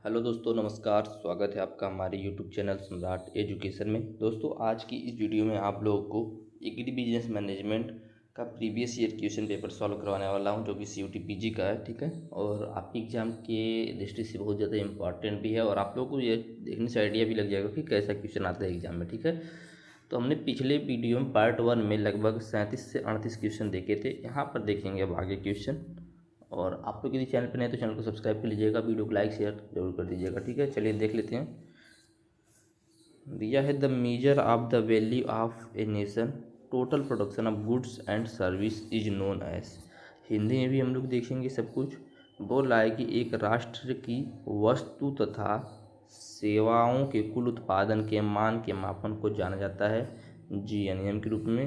Hello दोस्तों, नमस्कार। स्वागत है आपका हमारे यूट्यूब चैनल सम्राट एजुकेशन में। दोस्तों, आज की इस वीडियो में आप लोगों को एग्री बिजनेस मैनेजमेंट का previous year question paper solve करवाने वाला हूं, जो कि CUT PG का है। ठीक है, और आपके एग्जाम के दृष्टि से बहुत ज़्यादा इंपॉर्टेंट भी है और आप लोगों को ये देखने से आइडिया भी लग जाएगा कि कैसा क्वेश्चन आता है एग्जाम में। ठीक है, तो हमने पिछले वीडियो में पार्ट 1 में लगभग 37 से 38 क्वेश्चन देखे थे। यहाँ पर देखेंगे अब आगे क्वेश्चन। और आप लोग यदि चैनल पर नए तो चैनल को सब्सक्राइब कर लीजिएगा, वीडियो को लाइक शेयर जरूर कर दीजिएगा। ठीक है, चलिए देख लेते हैं। दिया है the measure of the value of a nation, total production of goods and service is known as. Hindi में भी हम लोग देखेंगे सब कुछ। बोल रहा है कि एक राष्ट्र की वस्तु तथा सेवाओं के कुल उत्पादन के मान के मापन को जाना जाता है GNM के रूप में,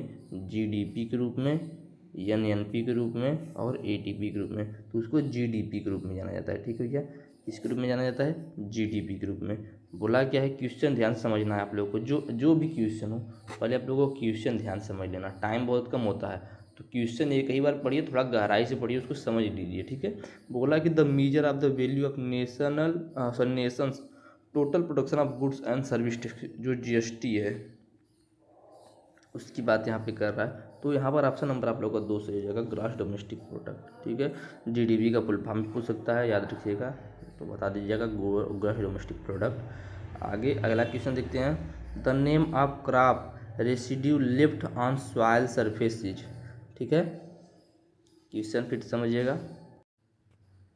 GDP के रूप में, NNP के रूप में और ATP के रूप में। तो उसको GDP के रूप में जाना जाता है। ठीक है भैया, इसके रूप में जाना जाता है GDP के रूप में। बोला क्या है, क्वेश्चन ध्यान से समझना है आप लोगों को। जो भी क्वेश्चन हो, पहले आप लोगों को क्वेश्चन ध्यान से समझ लेना। टाइम बहुत कम होता है, तो क्वेश्चन एक ही बार पढ़िए, थोड़ा गहराई से पढ़िए, उसको समझ लीजिए। ठीक है, बोला कि the measure of the value of Nations total production of goods and service, जो GST है उसकी बात यहाँ पे कर रहा है। तो यहाँ पर ऑप्शन नंबर आप लोगों का 2 सही हो जाएगा, ग्रॉस डोमेस्टिक प्रोडक्ट। ठीक है, GDP का फुल फॉर्म भी पूछ सकता है, याद रखिएगा, तो बता दीजिएगा ग्रॉस डोमेस्टिक प्रोडक्ट। आगे अगला क्वेश्चन देखते हैं। The name of crop residue left on soil surfaces. ठीक है, क्वेश्चन फिर समझिएगा।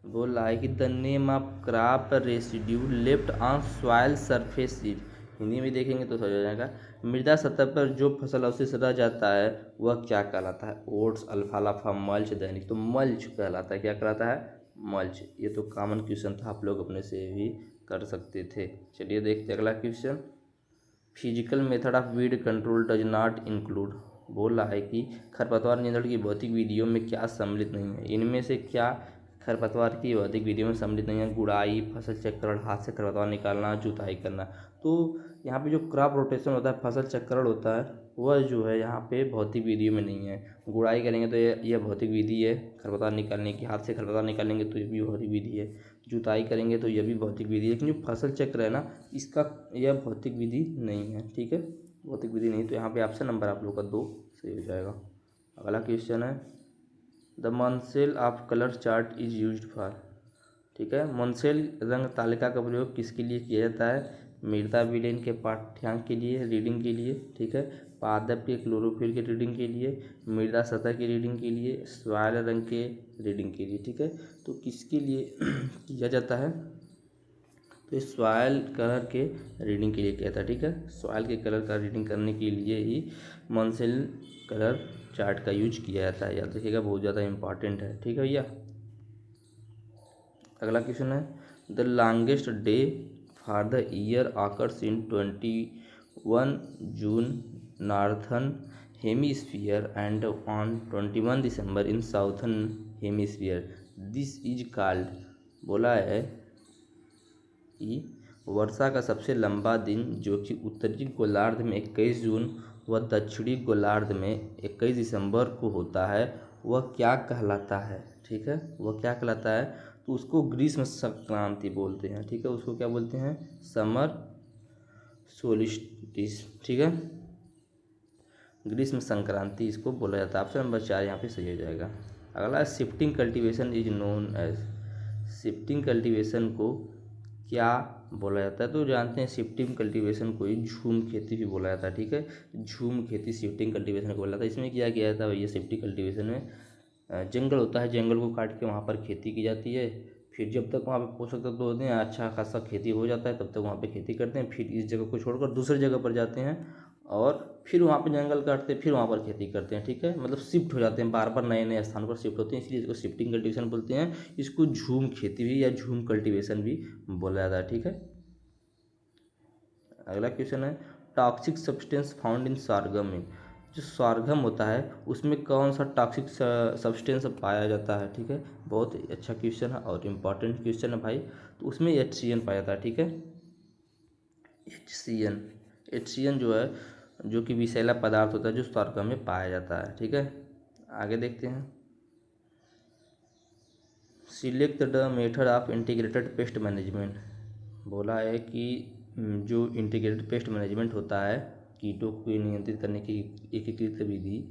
बोल रहा है कि the name of crop residue left on soil surfaces. Hindi में देखेंगे तो समझ जाएगा। मृदा सतह पर जो फसल अवशेष रह जाता है वह क्या कहलाता है? ओट्स, अल्फाल्फा, मल्च, दैनिक। तो मल्च कहलाता है। क्या कहलाता है? मल्च। ये तो कॉमन क्वेश्चन था, आप लोग अपने से भी कर सकते थे। चलिए देखते अगला question. Physical method of weed control does not include. बोल रहा है कि खरपतवार नियंत्रण की भौतिक विधियों में क्या सम्मिलित नहीं है? इनमें से क्या खरपतवार की भौतिक विधियों में सम्मिलित नहीं है? गुड़ाई, फसल चक्रण, हाथ से खरपतवार निकालना, जुताई करना। तो यहाँ पे जो क्रॉप रोटेशन होता है, फसल चक्रण होता है, वह जो है यहाँ पे भौतिक विधियों में नहीं है। गुड़ाई करेंगे तो यह भौतिक विधि है खरपतवार निकालने की, हाथ से खरपतवार निकालेंगे तो ये भी भौतिक विधि है, जुताई करेंगे तो यह भी भौतिक विधि है। लेकिन जो फसल चक्र है ना, इसका यह भौतिक विधि नहीं है। ठीक है, भौतिक विधि नहीं, तो यहाँ पे ऑप्शन नंबर आप लोग का 2 सही हो जाएगा। अगला क्वेश्चन है the Munsell of colour chart is used for. ठीक है, मॉन्सेल रंग तालिका का प्रयोग किसके लिए किया जाता है? मृदा विलेन के पाठ्यांक के लिए, रीडिंग के लिए। ठीक है, पादप के क्लोरोफिल के रीडिंग के लिए, मृदा सतह की रीडिंग के लिए, सॉइल रंग के रीडिंग के लिए। ठीक है, तो किसके लिए किया जाता है? तो इस सॉइल कलर के रीडिंग के लिए किया था। ठीक है, सॉइल के कलर का रीडिंग करने के लिए ही मॉन्सेल कलर चार्ट का यूज किया जाता है। याद रखिएगा, बहुत ज़्यादा इंपॉर्टेंट है। ठीक है भैया, अगला क्वेश्चन है the longest day for the year occurs in 21 June northern hemisphere and on 21 December in southern hemisphere, this is called. बोला है कि वर्षा का सबसे लंबा दिन, जो कि उत्तरी गोलार्ध में 21 जून व दक्षिणी गोलार्ध में 21 दिसंबर को होता है, वह क्या कहलाता है? ठीक है, वह क्या कहलाता है? तो उसको ग्रीष्म संक्रांति बोलते हैं। ठीक है, उसको क्या बोलते हैं? Summer solstice. ठीक है, ग्रीष्म संक्रांति इसको बोला जाता है। ऑप्शन नंबर 4 यहाँ पे सही हो जाएगा। अगला shifting cultivation is known as. Shifting cultivation को क्या बोला जाता है? तो जानते हैं शिफ्टिंग कल्टीवेशन को ही झूम खेती भी बोला जाता है। ठीक है, झूम खेती शिफ्टिंग कल्टीवेशन को बोला जाता है। इसमें क्या किया जाता है भैया? शिफ्टिंग कल्टीवेशन में जंगल होता है, जंगल को काट के वहाँ पर खेती की जाती है। फिर जब तक वहाँ पे पोषक तत्व होते हैं, अच्छा खासा खेती हो जाता है, तब तक वहाँ पे खेती करते हैं। फिर इस जगह को छोड़कर दूसरी जगह पर जाते हैं और फिर वहाँ पे जंगल काटते हैं, फिर वहाँ पर खेती करते हैं। ठीक है, मतलब शिफ्ट हो जाते हैं, बार बार नए नए स्थानों पर शिफ्ट होते हैं, इसलिए इसको शिफ्टिंग कल्टीवेशन बोलते हैं। इसको झूम खेती भी या झूम कल्टीवेशन भी बोला जाता है। ठीक है, अगला क्वेश्चन है toxic substance found in sorghum में। जो सॉर्गम होता है उसमें कौन सा टॉक्सिक सब्सटेंस पाया जाता है? ठीक है, बहुत अच्छा क्वेश्चन है और इम्पॉर्टेंट क्वेश्चन है भाई। तो उसमें HCN पाया जाता है। ठीक है, HCN जो है, जो कि विषैला पदार्थ होता है, जो सॉर्गम में पाया जाता है। ठीक है, आगे देखते हैं। Select the method of integrated pest management. बोला है कि जो इंटीग्रेटेड पेस्ट मैनेजमेंट होता है, कीटों को नियंत्रित करने की एकीकृत विधि,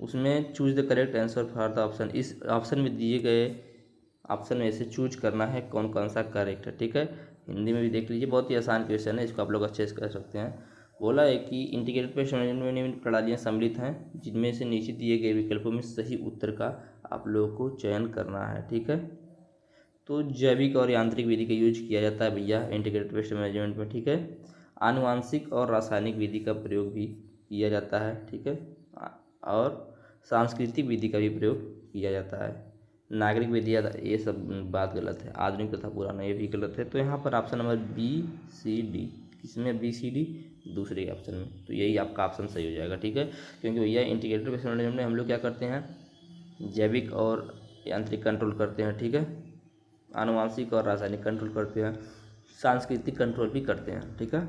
उसमें choose the correct answer for the option. इस ऑप्शन में दिए गए ऑप्शन में से चूज करना है कौन कौन सा करेक्ट है, ठीक है। हिंदी में भी देख लीजिए, बहुत ही आसान क्वेश्चन है, इसको आप लोग अच्छे से कर सकते हैं। बोला है कि इंटीग्रेटेड पेस्ट मैनेजमेंट प्रणालियाँ सम्मिलित हैं जिनमें से नीचे दिए गए विकल्पों में सही उत्तर का आप लोगों को चयन करना है, ठीक है। तो जैविक और यांत्रिक विधि का यूज किया जाता है भैया इंटीग्रेटेड पेस्ट मैनेजमेंट में, ठीक है। आनुवांशिक और रासायनिक विधि का प्रयोग भी किया जाता है, ठीक है। और सांस्कृतिक विधि का भी प्रयोग किया जाता है। नागरिक विधि ये सब बात गलत है। आधुनिक तथा पुराना ये भी गलत है। तो यहाँ पर option number B C D, किसमें बी सी डी, दूसरे ऑप्शन में, तो यही आपका ऑप्शन सही हो जाएगा, ठीक है। क्योंकि भैया इंटीग्रेटेड पेस्ट मैनेजमेंट में हम लोग क्या करते हैं, जैविक और यांत्रिक कंट्रोल करते हैं, ठीक है। आनुवांशिक और रासायनिक कंट्रोल करते हैं, सांस्कृतिक कंट्रोल भी करते हैं, ठीक है।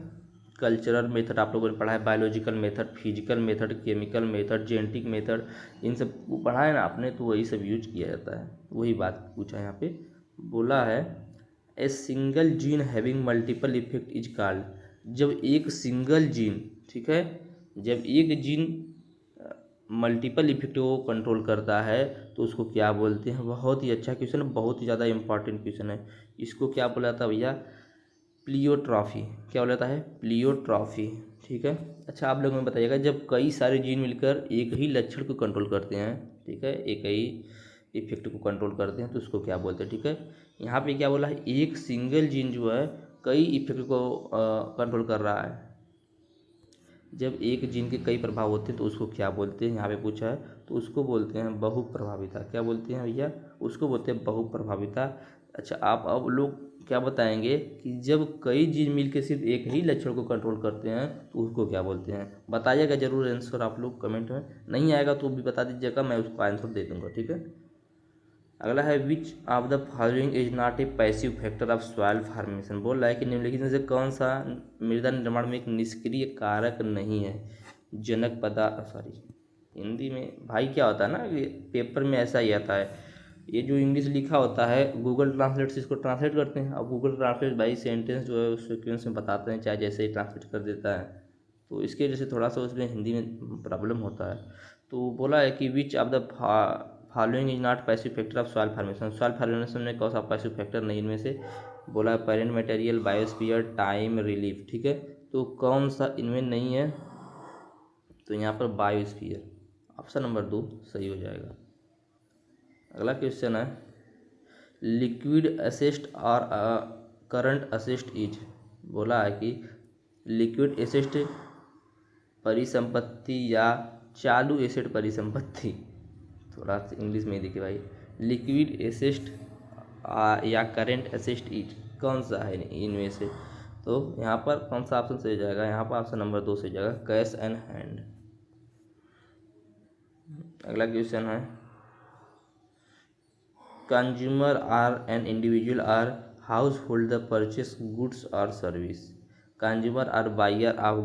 कल्चरल मेथड आप लोगों ने पढ़ा है, biological method, physical method, chemical method, genetic method, इन सब पढ़ा है ना आपने, तो वही सब यूज किया जाता है। वही बात पूछा है यहाँ पे। बोला है a single gene having multiple effect is called. जब एक सिंगल जीन, ठीक है, जब एक जीन मल्टीपल इफेक्ट को कंट्रोल करता है तो उसको क्या बोलते हैं। बहुत ही अच्छा क्वेश्चन है, बहुत ही ज़्यादा इंपॉर्टेंट क्वेश्चन है। इसको क्या बोला था भैया, प्लियोट्रॉफी। क्या बोला है, प्लियोट्रॉफी, ठीक है। अच्छा आप लोग में बताइएगा, जब कई सारे जीन मिलकर एक ही लक्षण को कंट्रोल करते हैं, ठीक है, एक ही इफेक्ट को कंट्रोल करते हैं तो उसको क्या बोलते हैं, ठीक है। यहाँ पे क्या बोला है, एक सिंगल जीन जो है कई इफेक्ट को कंट्रोल कर रहा है। जब एक जीन के कई प्रभाव होते हैं तो उसको क्या बोलते हैं, यहाँ पे पूछा है, तो उसको बोलते हैं बहुप्रभाविता। क्या बोलते हैं भैया, उसको बोलते हैं बहुप्रभाविता। अच्छा आप अब लोग क्या बताएंगे कि जब कई जीन मिलकर सिर्फ एक ही लक्षण को कंट्रोल करते हैं तो उसको क्या बोलते हैं, बताइएगा जरूर आंसर आप लोग कमेंट में। नहीं आएगा तो भी बता दीजिएगा, मैं उसको आंसर दे दूंगा, ठीक है। अगला है which of the following is not a passive factor of soil formation. बोल रहा है कि निम्नलिखित में से कौन सा मृदा निर्माण में एक निष्क्रिय कारक नहीं है। जनक पदार्थ, सॉरी हिंदी में भाई क्या होता है ना, ये पेपर में ऐसा ही आता है, ये जो इंग्लिश लिखा होता है गूगल ट्रांसलेट से इसको ट्रांसलेट करते हैं। अब गूगल ट्रांसलेट भाई सेंटेंस जो है उस सीक्वेंस में बताते हैं, चाहे जैसे ही ट्रांसलेट कर देता है, तो इसके वजह से थोड़ा सा उसमें हिंदी में प्रॉब्लम होता है। तो बोला है कि which of the following is not passive factor of soil formation. Soil formation में कौन सा पैसिव फैक्टर नहीं इनमें से। बोला है parent material, biosphere, time, relief, ठीक है। तो कौन सा इनमें नहीं है, तो यहाँ पर बायोस्फीयर, ऑप्शन नंबर 2 सही हो जाएगा। अगला क्वेश्चन है लिक्विड असिस्ट और करंट असिस्ट इज। बोला है कि लिक्विड एसिड परिसंपत्ति या चालू एसिड परिसंपत्ति, थोड़ा सा इंग्लिश में ही देखिए भाई, लिक्विड असिस्ट या करंट असिस्ट इज कौन सा है इनमें से। तो यहाँ पर कौन सा ऑप्शन सही हो जाएगा, यहाँ पर ऑप्शन नंबर 2 सही हो जाएगा, कैश एंड हैंड। अगला क्वेश्चन है consumer or an individual or household the purchase goods और service. Consumer or buyer of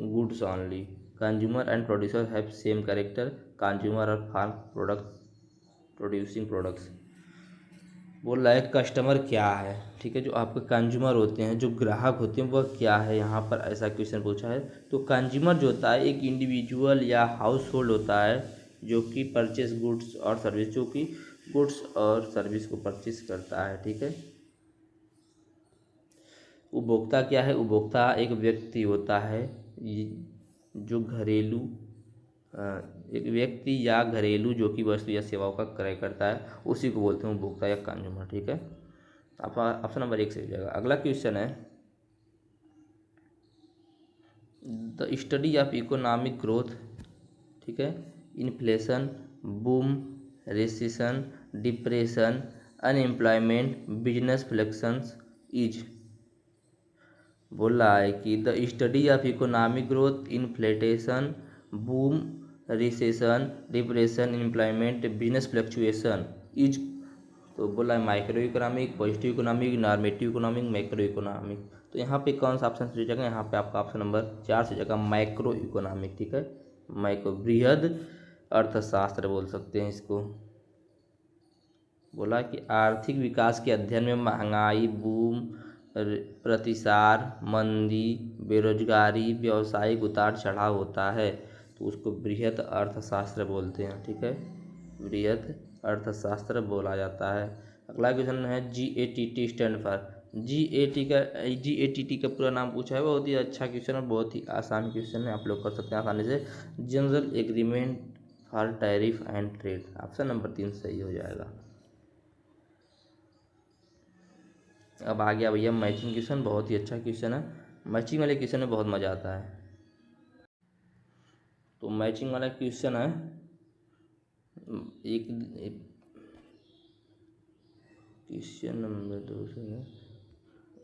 goods only. Consumer and producer have same character. Consumer or farm product producing products. बोल रहा है customer क्या है, ठीक है, जो आपके कंज्यूमर होते हैं, जो ग्राहक होते हैं, वह क्या है। यहाँ पर ऐसा क्वेश्चन पूछा है। तो कंज्यूमर जो होता है एक इंडिविजुअल या हाउस होल्ड होता है जो कि परचेस गुड्स और सर्विस, जो कि गुड्स और सर्विस को परचेस करता है, ठीक है। उपभोक्ता क्या है, उपभोक्ता एक व्यक्ति होता है जो घरेलू एक व्यक्ति या घरेलू जो कि वस्तु या सेवाओं का क्रय करता है, उसी को बोलते हैं उपभोक्ता या कंज्यूमर, ठीक है। ऑप्शन नंबर 1 से हो जाएगा। अगला क्वेश्चन है the study of economic growth, ठीक है, inflation, boom, recession, depression, unemployment, business fluctuations is. बोल रहा है कि the study of economic growth, inflation, boom, recession, depression, employment, business fluctuation is. तो बोला है micro economic, positive economic, normative economic, macro economic. तो यहाँ पे कौन सा ऑप्शन सही जगह, यहाँ पे आपका ऑप्शन नंबर 4 से जगह माइक्रो इकोनॉमिक, ठीक है। माइक्रो बृहद अर्थशास्त्र बोल सकते हैं इसको। बोला कि आर्थिक विकास के अध्ययन में महंगाई, बूम, प्रतिसार, मंदी, बेरोजगारी, व्यावसायिक उतार चढ़ाव होता है, तो उसको बृहत अर्थशास्त्र बोलते हैं। ठीक है, बृहत अर्थशास्त्र बोला जाता है। अगला क्वेश्चन है GATT स्टैंड फॉर। GATT का पूरा नाम पूछा है, बहुत ही अच्छा क्वेश्चन है, बहुत ही आसान क्वेश्चन है, आप लोग कर सकते हैं आसानी से। General agreement for tariff and trade. Option number 3 सही हो जाएगा। अब आ गया भैया मैचिंग क्वेश्चन, बहुत ही अच्छा क्वेश्चन है। मैचिंग वाले क्वेश्चन में बहुत मज़ा आता है। तो मैचिंग वाला क्वेश्चन है, एक क्वेश्चन नंबर 2 से है,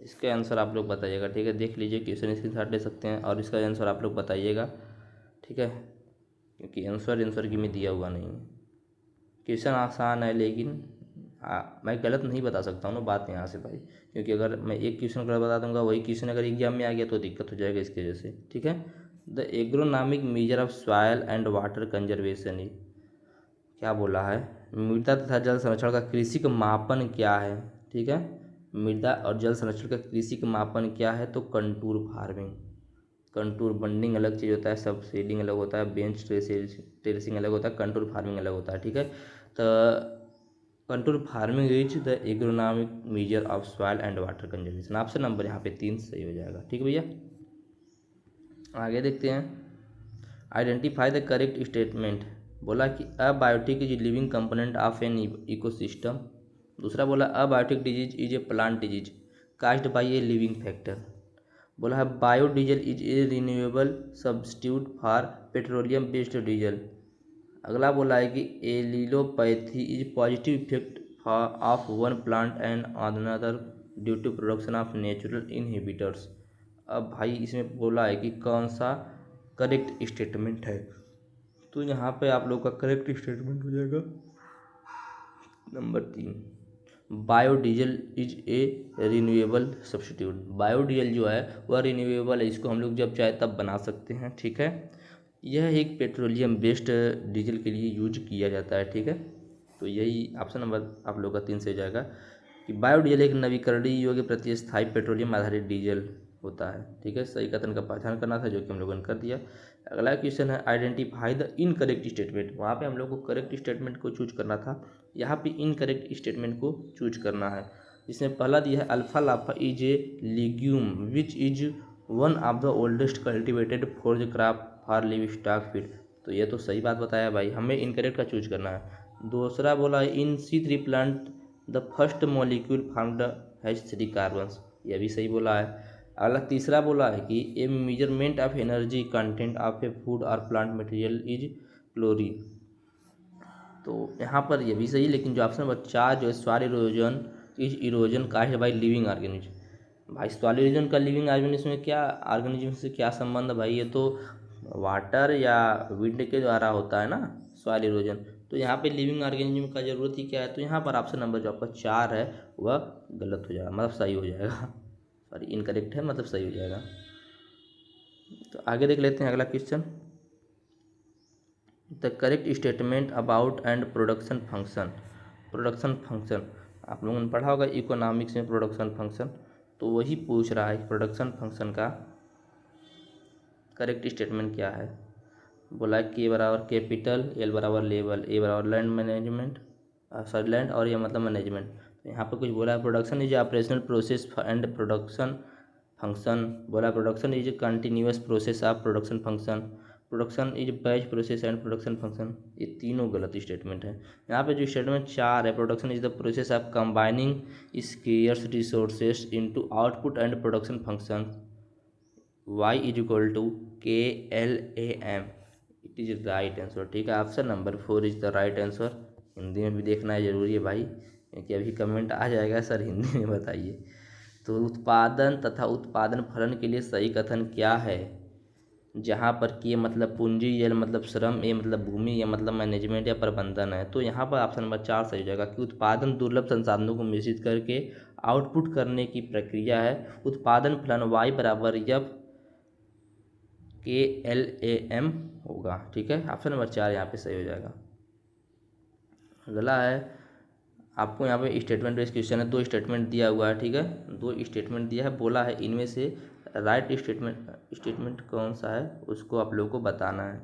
इसका आंसर आप लोग बताइएगा। ठीक है, देख लीजिए क्वेश्चन, स्क्रीनशॉट ले सकते हैं और इसका आंसर आप लोग बताइएगा। ठीक है, क्योंकि आंसर की में दिया हुआ नहीं है। क्वेश्चन आसान है, लेकिन मैं गलत नहीं बता सकता हूँ ना, बात यहाँ से भाई, क्योंकि अगर मैं एक क्वेश्चन गलत बता दूंगा, वही क्वेश्चन अगर एग्जाम में आ गया तो दिक्कत हो जाएगा इसकी वजह से। ठीक है, the agronomic measure of soil and water conservation is, क्या बोला है, मृदा तथा जल संरक्षण का कृषि मापन क्या है। ठीक है, मृदा और जल संरक्षण का कृषि मापन क्या है, तो कंटूर फार्मिंग। कंटूर बंडिंग अलग चीज़ होता है, सब सीडिंग अलग होता है, बेंच टेरेसिंग अलग होता है, कंटूर फार्मिंग अलग होता है। ठीक है, तो contour farming is the agronomic measure of soil and water conservation. Option number यहाँ पे 3 सही हो जाएगा। ठीक है भैया, आगे देखते हैं। Identify the correct statement. बोला कि abiotic is living component of an ecosystem. दूसरा बोला abiotic disease is a plant disease caused by a living factor. बोला है biodiesel is a renewable substitute for petroleum based diesel. अगला बोला है कि allelopathy is positive effect of one plant and another due to production of natural inhibitors. अब भाई इसमें बोला है कि कौन सा करेक्ट स्टेटमेंट है, तो यहाँ पे आप लोग का करेक्ट स्टेटमेंट हो जाएगा number 3, biodiesel is a renewable substitute. Biodiesel जो है वह रिन्यूएबल है, इसको हम लोग जब चाहे तब बना सकते हैं। ठीक है, यह एक पेट्रोलियम बेस्ड डीजल के लिए यूज किया जाता है। ठीक है, तो यही ऑप्शन नंबर आप लोग का 3 से हो जाएगा कि बायोडीजल एक नवीकरणीय योग्य प्रतिस्थायी पेट्रोलियम आधारित डीजल होता है। ठीक है, सही कथन का पहचान करना था, जो कि हम लोगों ने कर दिया। अगला क्वेश्चन है आइडेंटिफाई द इनकरेक्ट स्टेटमेंट। वहाँ पे हम लोग को करेक्ट स्टेटमेंट को चूज करना था, यहाँ पे इनकरेक्ट स्टेटमेंट को चूज करना है। इसमें पहला दिया है अल्फा लाफा is a legume which is one of the oldest cultivated forage crop for livestock feed. तो ये तो सही बात बताया भाई, हमें इनकरेक्ट का चूज करना है। दूसरा बोला इन C3 plant the first molecule found has 3 carbons, यह भी सही बोला है। अगला तीसरा बोला है कि a measurement of energy content of a food और प्लांट मटेरियल इज क्लोरी। तो यहाँ पर यह भी सही, लेकिन जो ऑप्शन नंबर 4 जो है soil erosion is erosion caused by living organism. भाई सॉइल इरोजन का लिविंग ऑर्गेनिज्म में क्या, ऑर्गेनिज्म से क्या संबंध है भाई, ये तो वाटर या विंड के द्वारा होता है ना सॉइल इरोजन। तो यहाँ पे लिविंग ऑर्गेनिज्म का जरूरत ही क्या है, तो यहाँ पर ऑप्शन नंबर जो आपका 4 है वह गलत हो जाएगा, मतलब सही हो जाएगा, सॉरी इनकरेक्ट है, मतलब सही हो जाएगा। तो आगे देख लेते हैं अगला question. The correct statement about and production function. Production function आप लोगों ने पढ़ा होगा इकोनॉमिक्स में, प्रोडक्शन फंक्शन, तो वही पूछ रहा है प्रोडक्शन फंक्शन का करेक्ट स्टेटमेंट क्या है। बोला है के बराबर कैपिटल, एल बराबर लेवल, ए बराबर लैंड मैनेजमेंट, सॉरी लैंड और ये मतलब मैनेजमेंट। तो यहाँ पे कुछ बोला है production is operational process and production function. बोला production is continuous process of production function, production is batch process and production function. ये तीनों गलत स्टेटमेंट है। यहाँ पे जो स्टेटमेंट 4 है production is the process of combining scarce resources into output and production function y is equal to KLAM, it is right answer. ठीक है, option number 4 is the right answer. Hindi में भी देखना है जरूरी है भाई, क्योंकि अभी कमेंट आ जाएगा सर हिंदी में बताइए। तो उत्पादन तथा उत्पादन फलन के लिए सही कथन क्या है, जहाँ पर के मतलब पूंजी, एल मतलब श्रम, ए मतलब भूमि, या मतलब मैनेजमेंट या प्रबंधन है। तो यहाँ पर ऑप्शन नंबर 4 सही हो जाएगा कि उत्पादन दुर्लभ संसाधनों को मिश्रित करके आउटपुट करने की प्रक्रिया है। उत्पादन फलन y बराबर एफ KLAM होगा। ठीक है, ऑप्शन नंबर 4 यहाँ पे सही हो जाएगा। अगला है आपको यहाँ पे स्टेटमेंट बेस्ड क्वेश्चन है, 2 स्टेटमेंट दिया हुआ है, ठीक है, 2 स्टेटमेंट दिया है, बोला है इनमें से राइट स्टेटमेंट कौन सा है उसको आप लोगों को बताना है।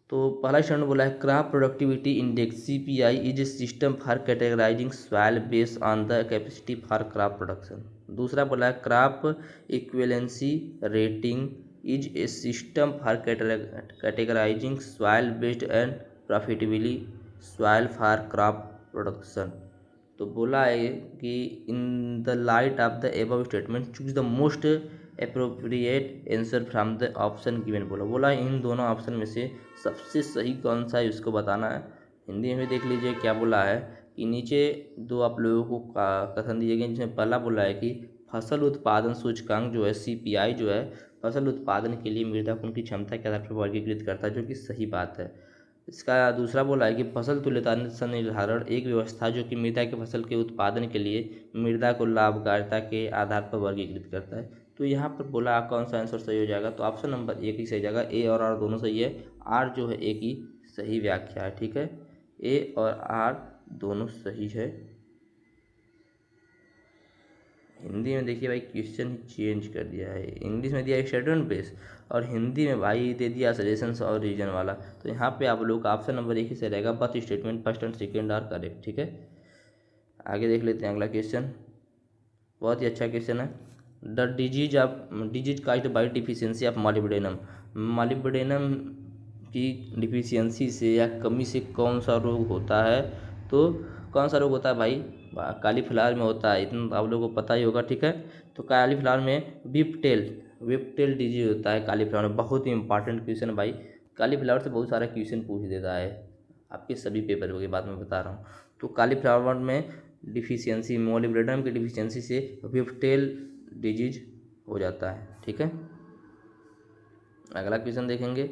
तो पहला स्टेटमेंट बोला है crop productivity index CPI is a system for categorising soil based on the capacity for crop production. दूसरा बोला है crop equivalency rating is a system for categorising soil based and profitably soil for crop production. तो बोला है कि in the light of the above statement choose the most appropriate answer from the option given. बोला है इन दोनों option में से सबसे सही कौन सा है उसको बताना है। हिंदी में देख लीजिए क्या बोला है कि नीचे दो आप लोगों को कथन दिए गए, जिसमें पहला बोला है कि फसल उत्पादन सूचकांक जो है CPI जो है फसल उत्पादन के लिए मृदा को उनकी क्षमता के आधार पर वर्गीकृत करता है, जो कि सही बात है। इसका दूसरा बोला है कि फसल तुल्यता निर्धारण एक व्यवस्था जो कि मृदा के फसल के उत्पादन के लिए मृदा को लाभकारिता के आधार पर वर्गीकृत करता है। तो यहाँ पर बोला कौन सा आंसर सही हो जाएगा, तो ऑप्शन नंबर 1 ही सही जाएगा, A और R दोनों सही है। R जो है एक ही सही व्याख्या है, ठीक है, A और R दोनों सही है। हिंदी में देखिए भाई क्वेश्चन ही चेंज कर दिया है, इंग्लिश में दिया स्टेटमेंट बेस और हिंदी में भाई दे दिया सजेशंस और रीजन वाला। तो यहाँ पे आप लोग का ऑप्शन नंबर 1 ही सही रहेगा, but statement first and second are correct, ठीक है। आगे देख लेते हैं अगला क्वेश्चन, बहुत ही अच्छा क्वेश्चन है। The disease caused by deficiency of molybdenum. Molybdenum की डिफिशियंसी से या कमी से कौन सा रोग होता है, तो कौन सा रोग होता है भाई, काली फ्लावर में होता है, इतना आप लोगों को पता ही होगा, ठीक है। तो काली फ्लावर में विप्टेल डिजीज होता है काली फ्लावर में। बहुत ही इंपॉर्टेंट क्वेश्चन है भाई, काली फ्लावर से बहुत सारा क्वेश्चन पूछ देता है आपके सभी पेपर के बाद में बता रहा हूँ। तो काली फ्लावर में डिफिशियंसी, मोलिब्डेनम की डिफिशियंसी से विप्टेल डिजीज हो जाता है, ठीक है। अगला क्वेश्चन देखेंगे,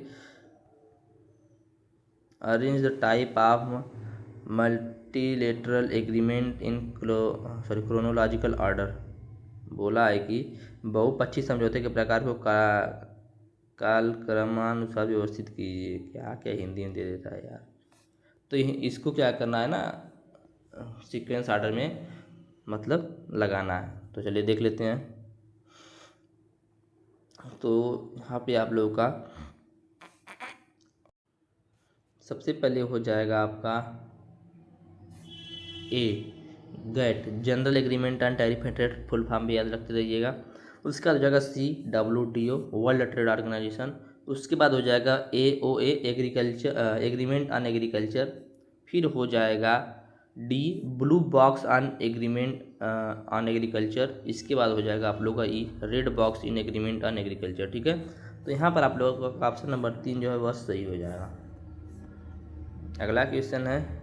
arrange the type of multilateral agreement in chronological order. बोला है कि बहुपक्षीय समझौते के प्रकार को कालक्रमानुसार व्यवस्थित कीजिए। क्या क्या हिंदी में दे देता है यार। तो इसको क्या करना है ना, सीक्वेंस ऑर्डर में मतलब लगाना है। तो चलिए देख लेते हैं। तो यहाँ पे आप लोगों का सबसे पहले हो जाएगा आपका A GATT, general agreement and tariff rate, full form भी याद रखते रहिएगा। उसके बाद हो जाएगा C WTO world trade organisation. उसके बाद हो जाएगा AOA agriculture agreement on agriculture. फिर हो जाएगा D blue box on agreement on agriculture. इसके बाद हो जाएगा आप लोगों का E red box in agreement on agriculture, ठीक है। तो यहाँ पर आप लोगों का ऑप्शन नंबर 3 जो है वह सही हो जाएगा। अगला क्वेश्चन है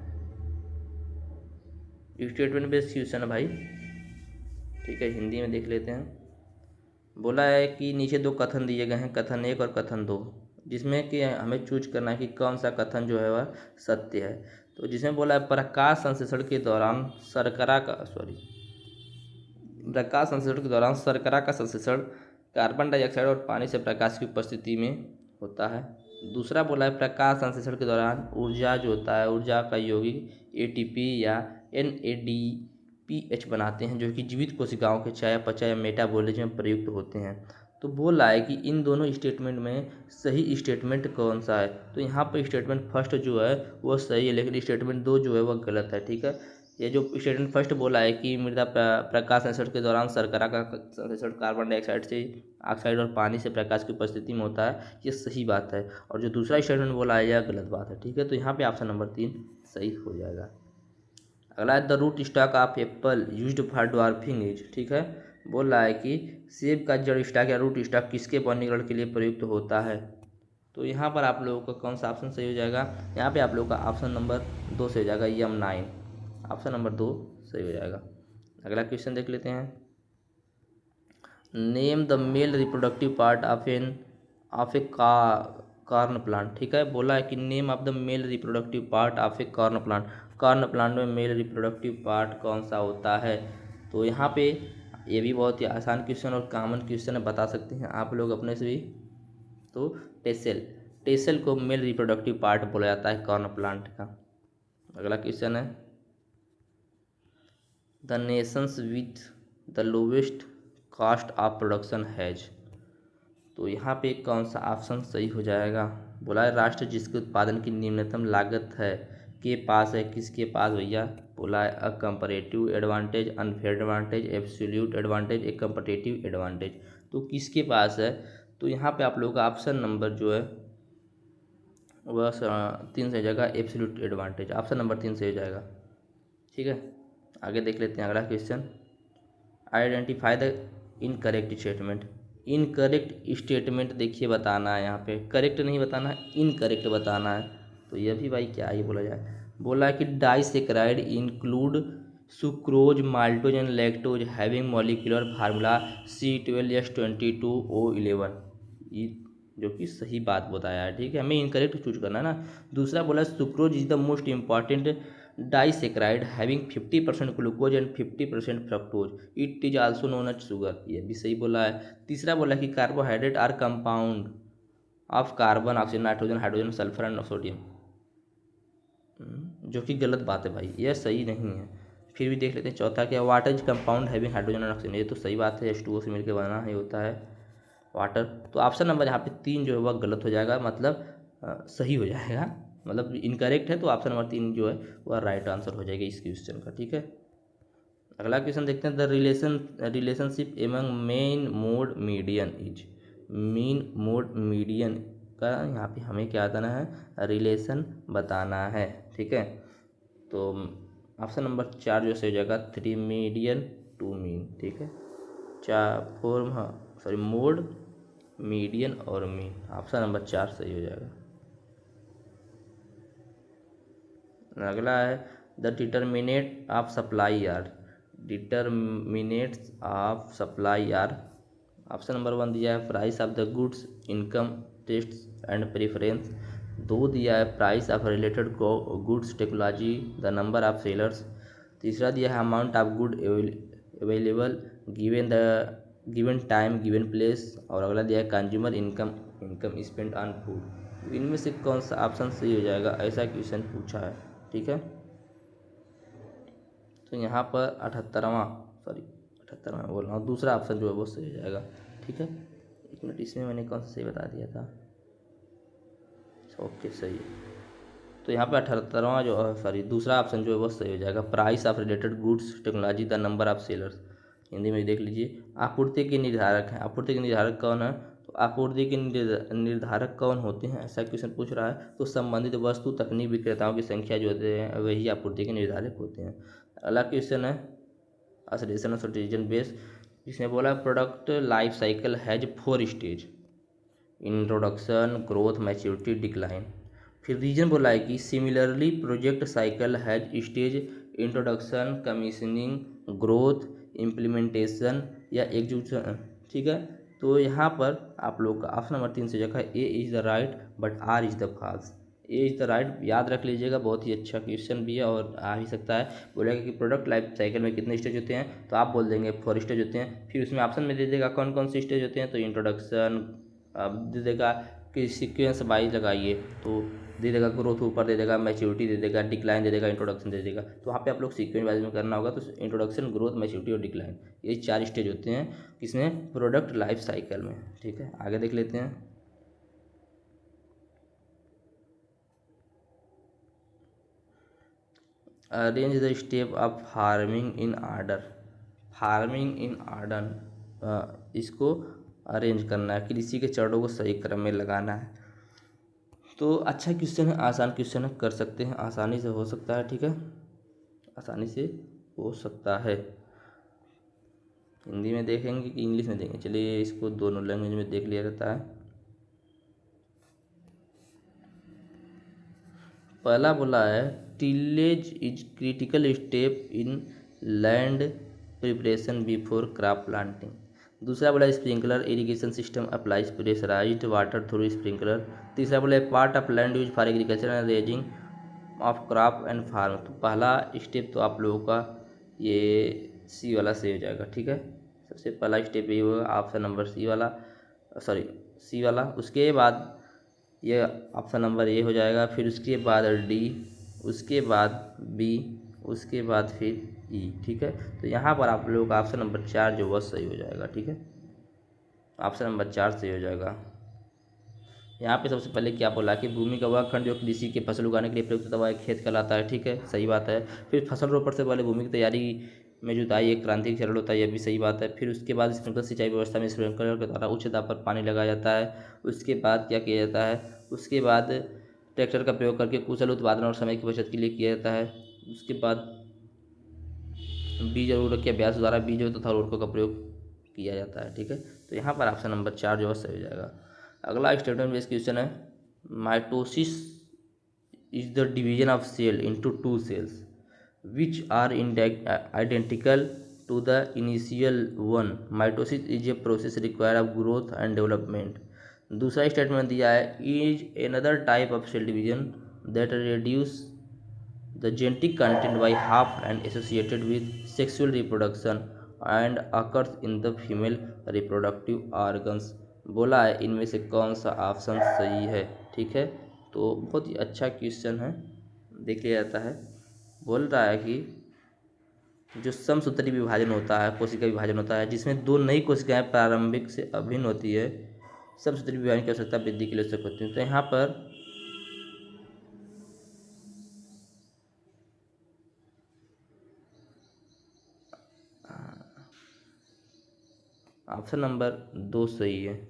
स्टेटमेंट बेस्ड क्वेश्चन है भाई, ठीक है, हिंदी में देख लेते हैं। बोला है कि नीचे 2 कथन दिए गए हैं, कथन 1 और कथन 2, जिसमें कि हमें चूज करना है कि कौन सा कथन जो है वह सत्य है। तो जिसमें बोला है प्रकाश संश्लेषण के दौरान शर्करा का संश्लेषण कार्बन डाइऑक्साइड और पानी से प्रकाश की उपस्थिति में होता है। दूसरा बोला है प्रकाश संश्लेषण के दौरान ऊर्जा जो होता है, ऊर्जा का यौगिक ATP या NADPH बनाते हैं, जो कि जीवित कोशिकाओं के चयापचय या मेटाबॉलिज्म में प्रयुक्त होते हैं। तो बोल रहा है कि इन दोनों स्टेटमेंट में सही स्टेटमेंट कौन सा है। तो यहाँ पर स्टेटमेंट फर्स्ट जो है वो सही है, लेकिन स्टेटमेंट 2 जो है वह गलत है, ठीक है। ये जो स्टेटमेंट फर्स्ट बोला है कि मृदा प्रकाश संश्लेषण के दौरान शर्करा का संश्लेषण कार्बन डाइऑक्साइड से ऑक्साइड और पानी से प्रकाश की उपस्थिति में होता है, ये सही बात है। और जो दूसरा स्टेटमेंट बोला है यह गलत बात है, ठीक है। तो यहाँ पे ऑप्शन नंबर 3 सही हो जाएगा। अगला है the root stock of apple used for dwarfing as, ठीक है। बोल रहा है कि सेब का जड़ स्टॉक या रूट स्टॉक किसके वर्गीकरण के लिए प्रयुक्त होता है। तो यहाँ पर आप लोगों का कौन सा ऑप्शन सही हो जाएगा, यहाँ पे आप लोगों का ऑप्शन नंबर 2 सही हो जाएगा, M9, ऑप्शन नंबर 2 सही हो जाएगा। अगला क्वेश्चन देख लेते हैं, name the male reproductive part of A corn plant, ठीक है। बोला है कि name of the male reproductive part of A corn plant. Corn plant में मेल रिप्रोडक्टिव पार्ट कौन सा होता है। तो यहाँ पे ये भी बहुत ही आसान क्वेश्चन और कॉमन क्वेश्चन है, बता सकते हैं आप लोग अपने से भी। तो टेसल को मेल रिप्रोडक्टिव पार्ट बोला जाता है कॉर्न प्लांट का। अगला क्वेश्चन है, the nations with the lowest cost of production has. तो यहाँ पे कौन सा ऑप्शन सही हो जाएगा? बोला है राष्ट्र जिसके उत्पादन की निम्नतम लागत है के पास है। किसके पास भैया? बोला है अ comparative advantage, unfair advantage, absolute advantage, ए कंपैरेटिव एडवांटेज। तो किसके पास है? तो यहाँ पे आप लोगों का ऑप्शन नंबर जो है वह 3 से हो जाएगा, एब्सोल्यूट एडवांटेज। ऑप्शन नंबर 3 से हो जाएगा। ठीक है, आगे देख लेते हैं अगला question. Identify the incorrect statement. Incorrect statement देखिए बताना है, यहाँ पे करेक्ट नहीं बताना है, इनकरेक्ट बताना है। तो यह भी भाई क्या ही बोला जाए। बोला है कि disaccharide include sucrose, maltose and lactose having molecular formula C12H22O11। ये जो कि सही बात बताया है। ठीक है, हमें इनकरेक्ट चूज करना है ना। दूसरा बोला sucrose is the most important disaccharide having 50% glucose and 50% fructose, it is also known as sugar. ये भी सही बोला है। तीसरा बोला कि carbohydrate are compound of carbon, oxygen, nitrogen, hydrogen, sulphur and sodium, जो कि गलत बात है भाई, यह सही नहीं है। फिर भी देख लेते हैं चौथा क्या, water is compound having hydrogen and oxygen. ये तो सही बात है, H2O से मिलकर बना ही होता है वाटर। तो ऑप्शन नंबर यहाँ पे 3 जो है वह गलत हो जाएगा, मतलब सही हो जाएगा, मतलब इनकरेक्ट है। तो ऑप्शन नंबर 3 जो है वह राइट आंसर हो जाएगा इस क्वेश्चन का। ठीक है, अगला क्वेश्चन देखते हैं। The relationship among main mode median is. Mean mode median का यहाँ पे हमें क्या बताना है? रिलेशन बताना है। ठीक है, तो ऑप्शन नंबर 4 जो सही हो जाएगा, 3 मीडियन टू मीन। ठीक है, 4 फॉर्म, हाँ सॉरी, मोड, मीडियन और मीन। ऑप्शन नंबर 4 सही हो जाएगा। अगला है the determinate of supply are. Determinants of supply are. Option number 1 दिया है price of the goods, income, taste and preference. 2 दिया है price of related goods, technology, the number of sellers. तीसरा दिया है amount of good available given the given time given place. और अगला दिया है consumer income, income spend on food. इनमें से कौन सा ऑप्शन सही हो जाएगा, ऐसा क्वेश्चन पूछा है। ठीक है, तो यहाँ पर 78वां बोल रहा हूँ, दूसरा ऑप्शन जो है वो सही हो जाएगा। ठीक है, 1 मिनट, इसमें मैंने कौन सा सही बता दिया था? ओके, सही है। तो यहाँ पे 78वां जो सॉरी दूसरा ऑप्शन जो है वो सही हो जाएगा, price of related goods, technology, the number of sellers. Hindi में देख लीजिए, आपूर्ति के निर्धारक हैं। आपूर्ति के निर्धारक कौन है? तो आपूर्ति के निर्धारक कौन होते हैं, ऐसा क्वेश्चन पूछ रहा है। तो संबंधित वस्तु तकनीक विक्रेताओं की संख्या जो होते हैं वही आपूर्ति के निर्धारक होते हैं। अगला क्वेश्चन है असोसिएशन ऑफ सिटीजन बेस, जिसमें बोला product life cycle has 4 stage, introduction, growth, maturity, decline. फिर रीजन बोला है कि similarly project cycle has stage introduction, commissioning, growth, implementation या एग्जीक्यूशन। ठीक है, तो यहाँ पर आप लोग का ऑप्शन नंबर 3 से जगह A is the right but R is the false. A is the right याद रख लीजिएगा, बहुत ही अच्छा क्वेश्चन भी है और आ भी सकता है। बोलेगा कि प्रोडक्ट लाइफ साइकिल में कितने स्टेज होते हैं, तो आप बोल देंगे 4 स्टेज होते हैं। फिर उसमें ऑप्शन में दे देगा कौन कौन से स्टेज होते हैं, तो इंट्रोडक्शन, अब दे देगा कि सीक्वेंस वाइज लगाइए, तो दे देगा ग्रोथ ऊपर दे देगा, मैच्योरिटी दे देगा, डिक्लाइन दे देगा, इंट्रोडक्शन दे देगा। तो वहाँ पे आप लोग सीक्वेंस वाइज में करना होगा। तो इंट्रोडक्शन, ग्रोथ, मैच्योरिटी और डिक्लाइन, ये 4 स्टेज होते हैं किसमें? प्रोडक्ट लाइफ साइकिल में। ठीक है, आगे देख लेते हैं। Arrange the step of farming in order. Farming in order, इसको अरेंज करना है, कृषि के चरणों को सही क्रम में लगाना है। तो अच्छा क्वेश्चन है, आसान क्वेश्चन है, कर सकते हैं, आसानी से हो सकता है। ठीक है, आसानी से हो सकता है। हिंदी में देखेंगे कि इंग्लिश में देखेंगे? चलिए इसको दोनों लैंग्वेज में देख लिया जाता है। पहला बोला है tillage is critical step in land preparation before crop planting. दूसरा बोला sprinkler irrigation system applies pressurised water through sprinkler. तीसरा बोला part of land use for agriculture and raising of crop and farm. तो पहला स्टेप तो आप लोगों का ये सी वाला सही हो जाएगा। ठीक है, सबसे पहला स्टेप ये होगा ऑप्शन नंबर सी वाला, सॉरी सी वाला। उसके बाद ये ऑप्शन नंबर ए हो जाएगा, फिर उसके बाद डी, उसके बाद बी, उसके बाद फिर ई। ठीक है, तो यहाँ पर आप लोगों का ऑप्शन नंबर 4 जो वह सही हो जाएगा। ठीक है, ऑप्शन नंबर 4 सही हो जाएगा। यहाँ पे सबसे पहले क्या बोला कि भूमि का वह खंड जो कृषि के फसल उगाने के लिए प्रयुक्त होता है वह खेत कहलाता है। ठीक है, सही बात है। फिर फसल रोपण से पहले भूमि की तैयारी में जुताई एक क्रांतिक चरण होता है, यह भी सही बात है। फिर उसके बाद स्प्रिंकलर सिंचाई व्यवस्था में स्प्रिंकलर के द्वारा उच्च दाब पर पानी लगाया जाता है। उसके बाद क्या किया जाता है, उसके बाद ट्रैक्टर का प्रयोग करके कुशल उत्पादन और समय की बचत के लिए किया जाता है। उसके बाद बीज और उर्वरक के अभ्यास द्वारा बीजों तथा उर्वरकों का प्रयोग किया जाता है। ठीक है, तो यहाँ पर ऑप्शन नंबर 4 जो है सही हो जाएगा। अगला स्टेटमेंट बेस्ड क्वेश्चन है, mitosis is the division of cell into two cells which are identical to the initial one. Mitosis is a process require of growth and development. दूसरा स्टेटमेंट दिया है, is another type of cell division that reduce the genetic content by half and associated with sexual reproduction and occurs in the female reproductive organs। बोला है इनमें से कौन सा option सही है। ठीक है, तो बहुत ही अच्छा क्वेश्चन है, देख लिया जाता है। बोल रहा है कि जो समसूत्री विभाजन होता है, कोशिका विभाजन होता है, जिसमें दो नई कोशिकाएं प्रारंभिक से अभिन्न होती है, समसूत्री विभाजन की आवश्यकता वृद्धि के लिए आवश्यक होती है। तो यहाँ पर ऑप्शन नंबर 2 सही है,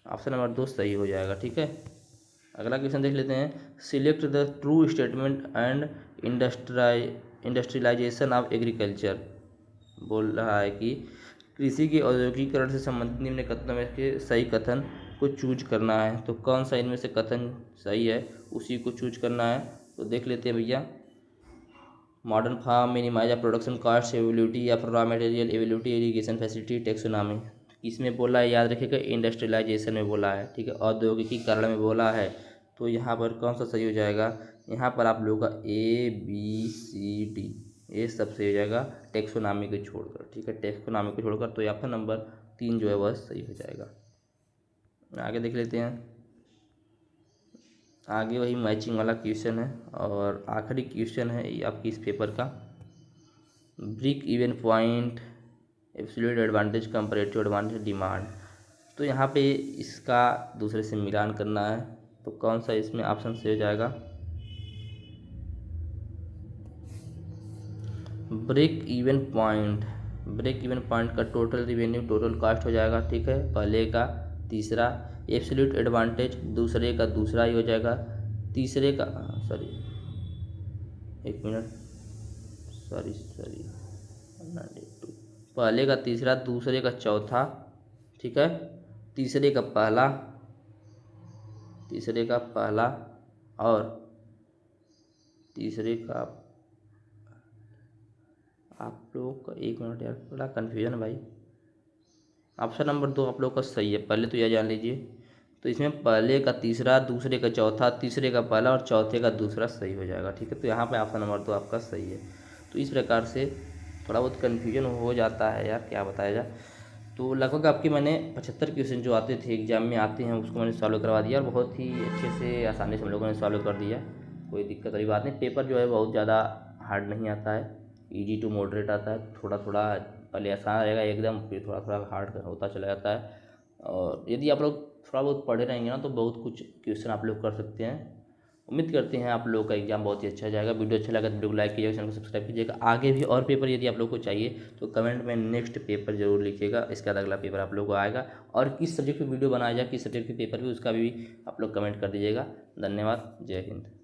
ऑप्शन नंबर 2 सही हो जाएगा। ठीक है, अगला क्वेश्चन देख लेते हैं, select the true statement and industrialisation of agriculture. बोल रहा है कि कृषि के औद्योगिकीकरण से संबंधित निम्न कथनों में के सही कथन को चूज करना है। तो कौन सा इनमें से कथन सही है उसी को चूज करना है। तो देख लेते हैं भैया, modern farm minimize production cost ability या raw material ability irrigation facility taxonomy. इसमें बोला है, याद रखिएगा, इंडस्ट्रियलाइजेशन में बोला है। ठीक है, औद्योगिकीकरण में बोला है। तो यहाँ पर कौन सा सही हो जाएगा, यहाँ पर आप लोगों का ए बी सी डी ये सब सही हो जाएगा टेक्सोनॉमी को छोड़कर। ठीक है, टेक्सोनॉमी को छोड़कर, तो ऑप्शन नंबर 3 जो है वह सही हो जाएगा। आगे देख लेते हैं, आगे वही मैचिंग वाला क्वेश्चन है और आखिरी क्वेश्चन है ये आपकी इस पेपर का। Break even point, absolute advantage, comparative advantage, demand. तो यहाँ पे इसका दूसरे से मिलान करना है। तो कौन सा इसमें ऑप्शन से हो जाएगा, break even point. Break even point का टोटल रिवेन्यू टोटल कॉस्ट हो जाएगा। ठीक है, पहले का तीसरा, एब्सोल्यूट एडवांटेज दूसरे का दूसरा ही हो जाएगा, तीसरे का सॉरी एक मिनट सॉरी पहले का तीसरा दूसरे का चौथा। ठीक है, तीसरे का पहला और तीसरे का, आप लोग का एक मिनट यार बड़ा कन्फ्यूजन है भाई। ऑप्शन नंबर 2 आप लोग का सही है, पहले तो यह जान लीजिए। तो इसमें पहले का तीसरा, दूसरे का चौथा, तीसरे का पहला और चौथे का दूसरा सही हो जाएगा। ठीक है, तो यहाँ पे ऑप्शन नंबर 2 आपका सही है। तो इस प्रकार से थोड़ा बहुत कन्फ्यूजन हो जाता है यार, क्या बताया जाए। तो लगभग आपके मैंने 75 क्वेश्चन जो आते थे एग्जाम में आते हैं उसको मैंने सॉल्व करवा दिया और बहुत ही अच्छे से आसानी से हम लोगों ने सॉल्व कर दिया। कोई दिक्कत वाली बात नहीं। पेपर जो है बहुत ज़्यादा हार्ड नहीं आता है, ईजी टू मॉडरेट आता है। थोड़ा थोड़ा पहले आसान रहेगा एकदम, फिर थोड़ा थोड़ा हार्ड होता चला जाता है। और यदि आप लोग थोड़ा बहुत पढ़े रहेंगे ना तो बहुत कुछ क्वेश्चन आप लोग कर सकते हैं। उम्मीद करते हैं आप लोगों का एग्जाम बहुत ही अच्छा जाएगा। वीडियो अच्छा लगा तो वीडियो को लाइक कीजिएगा, चैनल को सब्सक्राइब कीजिएगा। आगे भी और पेपर यदि आप लोग को चाहिए तो कमेंट में नेक्स्ट पेपर जरूर लिखिएगा, इसके बाद अगला पेपर आप लोग को आएगा। और किस सब्जेक्ट पर वीडियो बनाया जाए, किस सब्जेक्ट के पेपर पे, उसका भी आप लोग कमेंट कर दीजिएगा। धन्यवाद, जय हिंद।